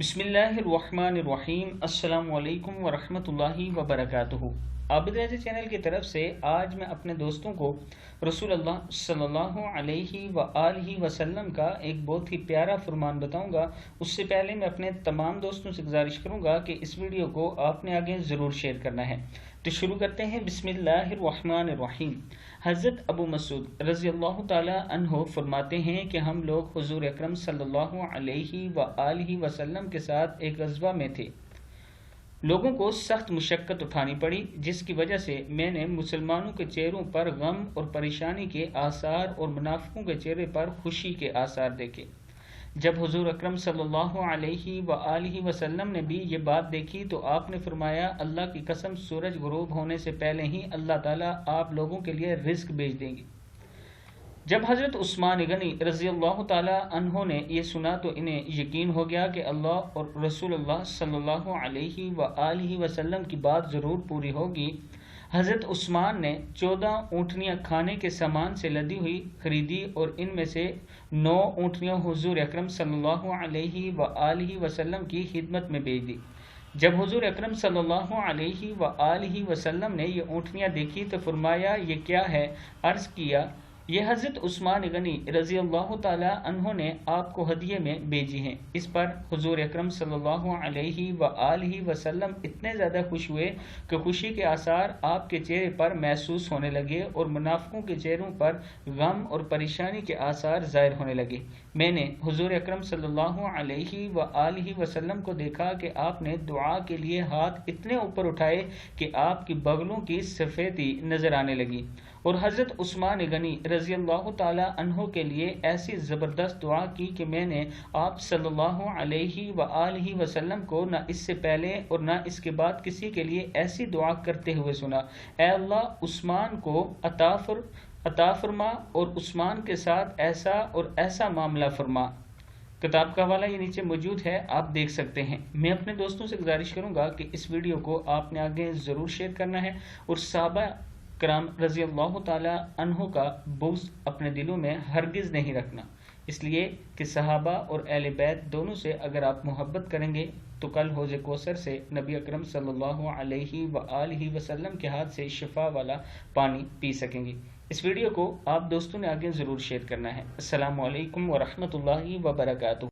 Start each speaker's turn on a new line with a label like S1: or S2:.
S1: बिस्मिल्लाहिर्रहमानिर्रहीम। अस्सलामु अलैकुम वरहमतुल्लाहि वबरकातुहू। आबिद राजा चैनल की तरफ से आज मैं अपने दोस्तों को रसूल अल्लाह सल्लल्लाहु अलैहि वआलिहि वसल्लम का एक बहुत ही प्यारा फरमान बताऊंगा। उससे पहले मैं अपने तमाम दोस्तों से गुजारिश करूंगा कि इस वीडियो को आपने आगे ज़रूर शेयर करना है। तो शुरू करते हैं। बिस्मिल्लाहिर्रहमानिर्रहीम। हज़रत अबू मसूद रज़ी अल्लाह ताला अन्हो फरमाते हैं कि हम लोग हुज़ूर अकरम सल्लल्लाहु अलैहि वआलिहि वसल्लम के साथ एक ग़ज़वा में थे। लोगों को सख्त मुशक्क़त उठानी पड़ी, जिसकी वजह से मैंने मुसलमानों के चेहरों पर गम और परेशानी के आसार और मुनाफ़िकों के चेहरे पर खुशी के आसार देखे। जब हुज़ूर अकरम सल्लल्लाहु अलैहि वआलिहि वसल्लम ने भी ये बात देखी तो आपने फरमाया, अल्लाह की कसम, सूरज गुरूब होने से पहले ही अल्लाह ताला आप लोगों के लिए रिज़्क़ भेज देंगे। जब हज़रत उस्मान गनी रज़ी अल्लाह ताला अन्हो ने यह सुना तो इन्हें यकीन हो गया कि अल्लाह और रसूलुल्लाह सल्लल्लाहु अलैहि वआलिहि वसल्लम की बात ज़रूर पूरी होगी। हज़रत उस्मान ने 14 ऊँटनियाँ खाने के सामान से लदी हुई खरीदी और इनमें से 9 ऊँटनियाँ हुज़ूर अकरम सल्लल्लाहु अलैहि वआलिहि वसल्लम की खिदमत में भेज दी। जब हुज़ूर अकरम सल्लल्लाहु अलैहि वआलिहि वसल्लम ने ये ऊँटनियाँ देखी तो फरमाया, ये क्या है? अर्ज़ किया, ये हज़रत उस्मान गनी रज़ी अल्लाह ताला अन्हो ने आपको हदिये में भेजी हैं। इस पर हुज़ूर अकरम सल्लल्लाहु अलैहि वआलिहि वसल्लम इतने ज़्यादा खुश हुए कि खुशी के आसार आपके चेहरे पर महसूस होने लगे और मुनाफ़िकों के चेहरों पर गम और परेशानी के आसार ज़ाहिर होने लगे। मैंने हुज़ूर अकरम सल्लल्लाहु अलैहि वआलिहि वसल्लम को देखा कि आपने दुआ के लिए हाथ इतने ऊपर उठाए कि आपकी बगलों की सफ़ेदी नज़र आने लगी और हज़रत उस्मान गनी रज़ी अल्लाह ताला अन्हो के लिए ऐसी ज़बरदस्त दुआ की कि मैंने आप सल्लल्लाहु अलैहि वआलिहि वसल्लम को न इससे पहले और न इसके बाद किसी के लिए ऐसी दुआ करते हुए सुना। ऐ अल्लाह, उस्मान को अता फरमा और उस्मान के साथ ऐसा और ऐसा मामला फरमा। किताब का हवाला ये नीचे मौजूद है, आप देख सकते हैं। मैं अपने दोस्तों से गुजारिश करूंगा कि इस वीडियो को आपने आगे ज़रूर शेयर करना है और सहाबा कराम रज़ी अल्लाह ताला अन्हो का बुग़्ज़ अपने दिलों में हरगिज़ नहीं रखना, इसलिए कि सहाबा और अहले बैत दोनों से अगर आप मोहब्बत करेंगे तो कल हौज़ कौसर से नबी अकरम सल्लल्लाहु अलैहि वआलिहि वसल्लम के हाथ से शिफा वाला पानी पी सकेंगे। इस वीडियो को आप दोस्तों ने आगे ज़रूर शेयर करना है। अस्सलामु अलैकुम वरहमतुल्लाहि वबरकातुहू।